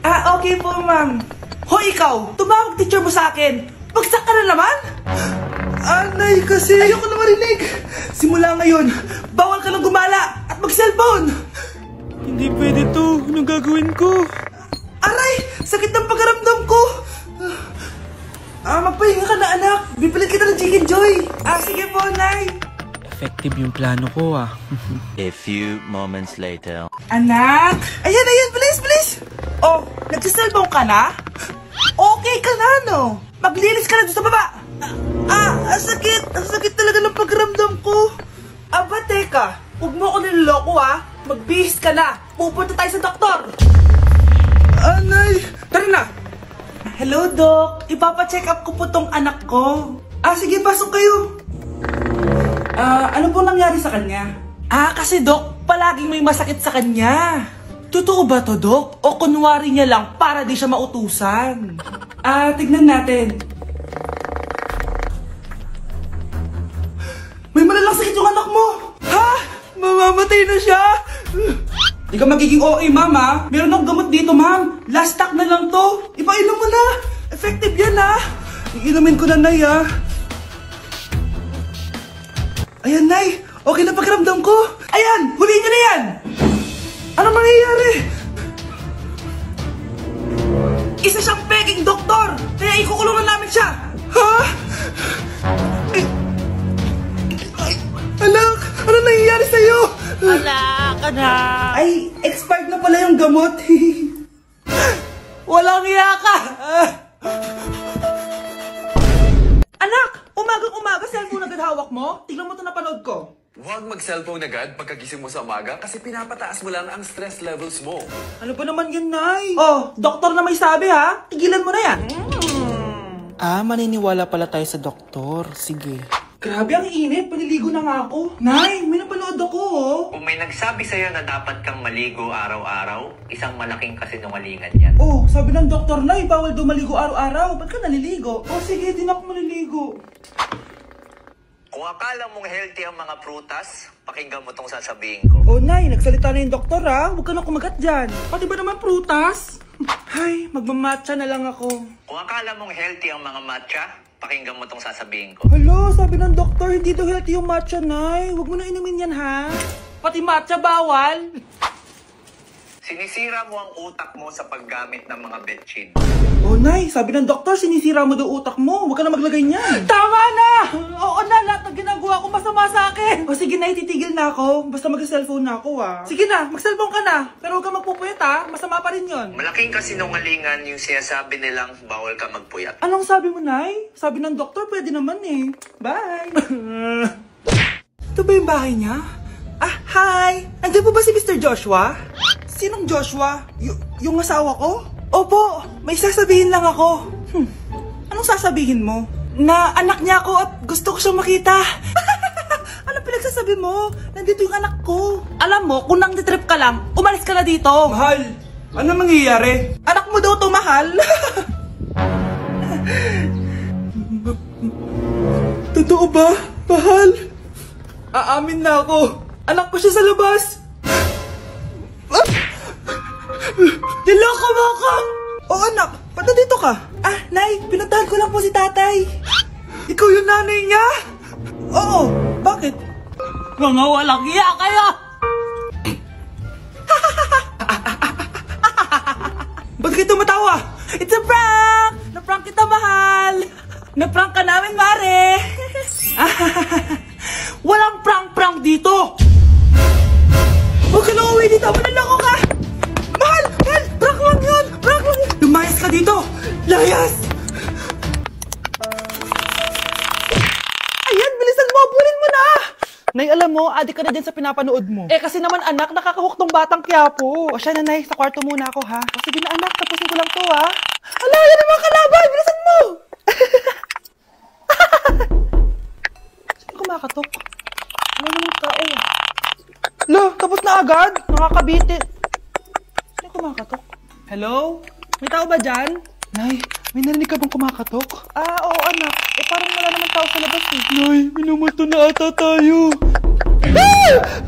Okay po, ma'am. Hoy, ikaw! Tumawag teacher mo sa akin! Bagsak ka na naman? Nay, kasi ayoko na marinig. Simula ngayon, bawal ka nang gumala at mag-cellphone. Hindi pwede to. Anong gagawin ko? Aray! Sakit ng pagkaramdam ko! Magpahinga ka na, anak. Bipilit kita ng Chicken Joy. Sige po, Nay. Effective yung plano ko, A few moments later. Anak! Ayan, bilis! Oh, nagsiselfone ka na? Okay ka na, no? Maglinis ka na doon sa baba. Ang sakit. Ang sakit talaga ng pagkaramdam ko. Aba, teka. Huwag mo ako niloloko, ha? Magbihis ka na. Pupunta tayo sa doktor. Nay! Tara na. Hello, Doc. Ipapa-check up ko po tong anak ko. Sige, pasok kayo. Ano po nangyari sa kanya? Kasi Doc, palaging may masakit sa kanya. Totoo ba to, Doc? O kunwari niya lang para di siya mautusan? Tignan natin. May malalang sakit yung anak mo! Ha? Mamamatay na siya? Di ka magiging okay, ma'am, ha? Meron akong gamot dito, ma'am. Last stock na lang to. Ipainom mo na. Effective yan, ha? Iinumin ko na, Nay, ha? Ayan, Nay. Okay na pakiramdam ko. Ayan, huliin niyo na yan. Ano mangyayari? Isa siyang peking doktor. Kaya ikukulungan namin siya. Ha? Anak, ano nangyayari sa'yo? Anak! Ay, expired na pala yung gamot. Walang iya ka. Anak, umagang-umaga cellphone agad hawak mo? Tignan mo ito napanood ko. Huwag mag-cellphone agad pagkagising mo sa umaga kasi pinapataas mo lang ang stress levels mo. Ano ba naman yan, Nay? Oh, doktor na may sabi, ha? Tigilan mo na yan. Maniniwala pala tayo sa doktor. Sige. Grabe, ang init. Paliligo na nga ako. Nay, may napanood ako, oh. Kung may nagsabi sa'yo na dapat kang maligo araw-araw, isang malaking kasinungalingan yan. Oh, sabi ng doktor, Nay, bawal daw maligo araw-araw. Ba't ka naliligo? Sige, di na ako maliligo. Kung akala mong healthy ang mga prutas, pakinggan mo tong sasabihin ko. Oh, Nay, nagsalita na yung doktor, ha? Huwag ka na kumagat dyan. Pati ba naman prutas? Ay, magmamatcha na lang ako. Kung akala mong healthy ang mga matcha, pakinggan mo tong sasabihin ko. Hala, sabi ng doktor, hindi daw healthy yung matcha, Nay. Huwag mo na inumin yan, ha? Pati matcha bawal. Sinisira mo ang utak mo sa paggamit ng mga betchin. Oh, Nay, sabi ng doktor, sinisira mo daw utak mo. Huwag ka na maglagay niyan. Tama na! Oo na, lahat ng ginagawa ko masama sa akin. Sige na, titigil na ako. Basta mag-cellphone na ako, ha. Sige na, mag-cellphone ka na. Pero huwag ka magpupuyat, ha. Masama pa rin yun. Malaking kasinungalingan yung sinasabi nilang bawal ka magpuyat. Anong sabi mo, Nay? Sabi ng doktor, pwede naman eh. Bye! Ito ba yung bahay niya? Hi! Andiyan po ba si Mr. Joshua? Sinong Joshua? Yung asawa ko? Opo, may sasabihin lang ako. Anong sasabihin mo? Na anak niya ako at gusto ko siyang makita. Anong pinagsasabi mo? Nandito yung anak ko. Alam mo, kung nang trip ka lang, umalis ka na dito. Mahal, ano mangyayari? Anak mo daw to, mahal. Totoo ba, mahal? Aamin na ako. Anak ko siya sa labas. Niloko mo ako! Oh, anak, ba't nandito ka? Nay, pinuntahan ko lang po si tatay. Ikaw yung nanay niya? Oo, bakit? Mga walang iya kayo! Ba't kayo tumatawa? It's a prank! Na-prank kita, mahal! Na-prank ka namin, Mare! Walang prank-prank dito! Huwag ka na uwi dito! Manaloko ka! Mahal! Mahal! Prank lang yun! Prank lang yun! Lumayas ka dito! Layas! Ayan! Bilisan mo! Abulin mo na! Nay, alam mo, adik ka na din sa pinapanood mo. Kasi naman anak, nakakahook tong batang Quiapo. O siya na, Nay, sa kwarto muna ako, ha? Sige na anak, tapusin ko lang to, ha? Ala, yan ang mga kalaban! Bilisan mo! Sino kumakatok? Ano naman tao? Lo, tapos na agad? Nakakabitin. Sino kumakatok? Hello? May tao ba dyan? Nay, may narinig ka bang kumakatok? Oo anak. Parang wala naman tao sa labas eh. Nay, minumulto na ata tayo.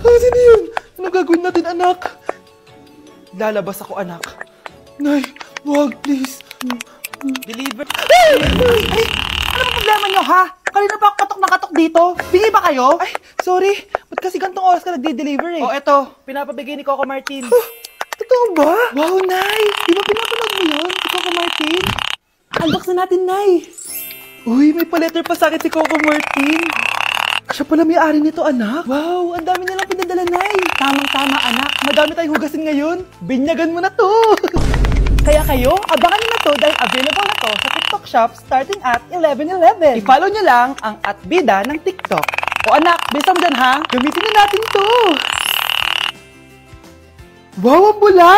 Sino yun? Anong gagawin natin, anak? Lalabas ako, anak. Nay, wag, please. Deliver. Ay! Ano ba problema nyo, ha? Kanina pa ako katok na katok dito. Bingi ba kayo? Ay, sorry. Ba't kasi gantong oras ka nagde-deliver eh? Oh, eto. Pinapabigay ni Coco Martin. Totoo ba? Wow, Nay! Di ba pinapanood mo yun, si Coco Martin? Unbox na natin, Nay! Uy, may pa-letter pa sa akin si Coco Martin. Siya pala may-ari nito, anak. Wow, ang dami nilang pinadala, Nay. Tamang-tama, anak. Madami tayong hugasin ngayon. Binyagan mo na to. Kaya kayo, abangan nyo na to dahil available na to sa TikTok shop starting at 11:11. I-follow nyo lang ang @bida ng TikTok. O anak, bilisan mo dyan, ha? Gamitin na natin to. Wow, ang bula!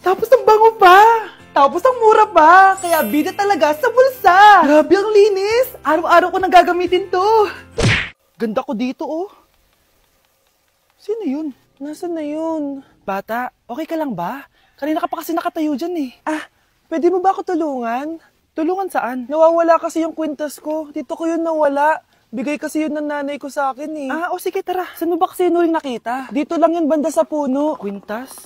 Tapos ang bango pa! Tapos ang mura pa! Kaya bida talaga sa bulsa! Grabe ang linis! Araw-araw ko nang gagamitin to! Ganda ko dito, oh! Sino yun? Nasaan na yun? Bata, okay ka lang ba? Kanina ka pa kasi nakatayo dyan eh. Ah, pwede mo ba ako tulungan? Tulungan saan? Nawawala kasi yung kwintas ko. Dito ko yun nawala. Bigay kasi yun ng nanay ko sa akin eh. Ah, o sige, tara. Saan mo ba kasi yun uling nakita? Dito lang yun, banda sa puno. Kwintas?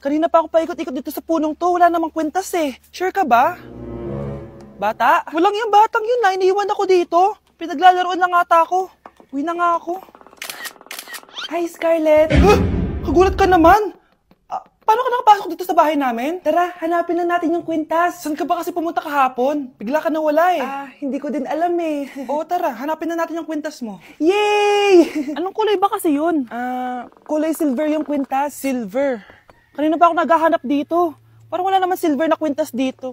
Kanina pa ako paikot-ikot dito sa punong to. Wala namang kwintas eh. Sure ka ba? Bata? Walang yung batang yun na. Iniwan ako dito. Pinaglalaroan lang ata ako. Uwi na nga ako. Hi, Scarlett. Kagulat ka naman. Paano ka nakapasok dito sa bahay namin? Tara, hanapin na natin yung kwintas. Saan ka ba kasi pumunta kahapon? Bigla ka nawala eh. Hindi ko din alam eh. Oo, tara, hanapin na natin yung kwintas mo. Yay! Anong kulay ba kasi yun? Kulay silver yung kwintas. Silver? Kanina pa ako naghahanap dito. Parang wala naman silver na kwintas dito.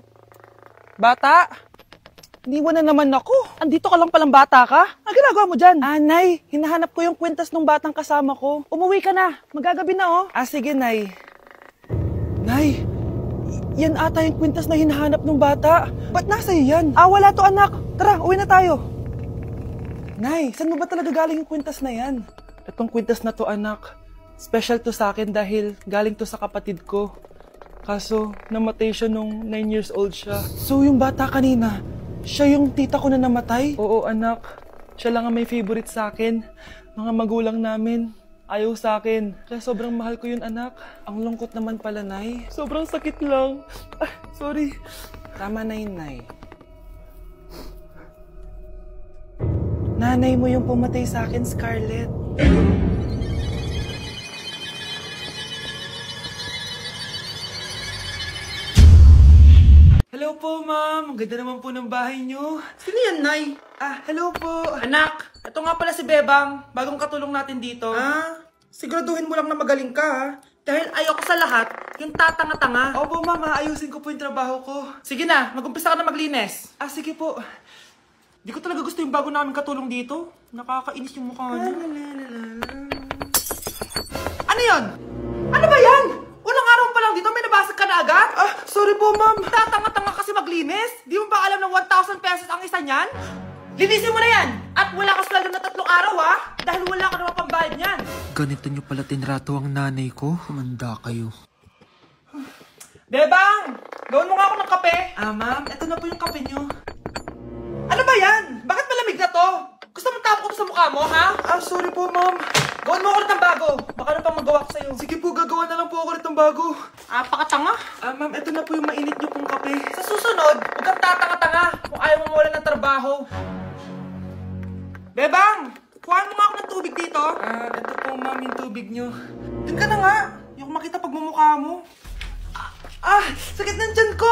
Bata? Iniwan na naman ako. Andito ka lang palang bata ka? Ang ginagawa mo dyan? Nay, hinahanap ko yung kwintas ng batang kasama ko. Umuwi ka na. Magagabi na oh. Sige, Nay. Nay, yan ata yung kwintas na hinahanap ng bata. Ba't nasa iyo yan? Wala to anak. Tara, uwi na tayo. Nay, saan mo ba talaga galing yung kwintas na yan? Itong kwintas na to anak, special to sa akin dahil galing to sa kapatid ko. Kaso, namatay siya nung 9 years old siya. So, yung bata kanina, siya yung tita ko na namatay? Oo anak, siya lang ang may favorite sa akin. Mga magulang namin. Ayaw sa akin. Kaya sobrang mahal ko yun, anak. Ang lungkot naman pala, Nay. Sobrang sakit lang. Sorry. Tama na yun, Nay. Nanay mo yung pumatay sa akin, Scarlett. Hello po, ma'am. Ang ganda naman po ng bahay niyo. Sino yan, Nay? Hello po. Anak, ito nga pala si Bebang. Bagong katulong natin dito. Siguraduhin mo lang na magaling ka, ha? Dahil ayoko sa lahat, yung tatanga-tanga. Opo, ma'am. Ayusin ko po yung trabaho ko. Sige na, mag-umpisa ka na maglinis. Sige po. Di ko talaga gusto yung bago namin katulong dito. Nakakainis yung mukha niya. Ano yun? Ano ba yan? Unang araw pa lang dito, may nabasag ka na agad? Sorry po, ma'am. Tatanga-tanga kasi maglinis? Di mo ba alam ng 1,000 pesos ang isa niyan? Linisin mo na yan! At wala ka sweldo na 3 araw, ha? Dahil wala ka naman pambayad niyan. Ganito nyo pala tinrato ang nanay ko. Kumanda kayo. Bebang! Gawin mo nga ako ng kape. Ma'am, eto na po yung kape nyo. Ano ba yan? Bakit malamig na to? Gusto mo tapo ko to sa mukha mo, ha? Sorry po, ma'am. Gawin mo ako ulit ng bago. Baka na pang magawa ko sa'yo. Sige po, gagawa na lang po ako ulit ng bago. Pakatanga. Ma'am, eto na po yung mainit nyo pong kape. Sa susunod, huwag kang tatanga-tanga kung ayaw mo mawala ng trabaho. Bebang! Kuhaan mo nga ako ng tubig dito. Eto po, ma'am, yung tubig nyo. Dun ka na nga. Yung makita pagmumukha mo. Sakit ng tiyan ko!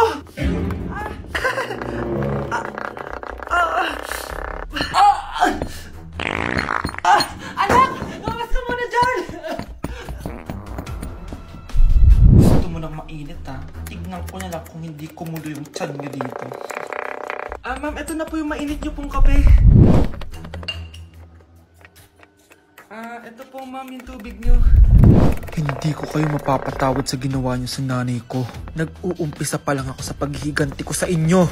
Anak! Lumas ka muna dyan! Gusto mo nang mainit, ha? Tignan ko na lang kung hindi kumulo yung tiyan nyo dito. Ma'am, eto na po yung mainit nyo pong kape. Eto po, ma'am, yung tubig nyo. Hindi ko kayo mapapatawad sa ginawa nyo sa nanay ko. Nag-uumpisa pa lang ako sa paghihiganti ko sa inyo.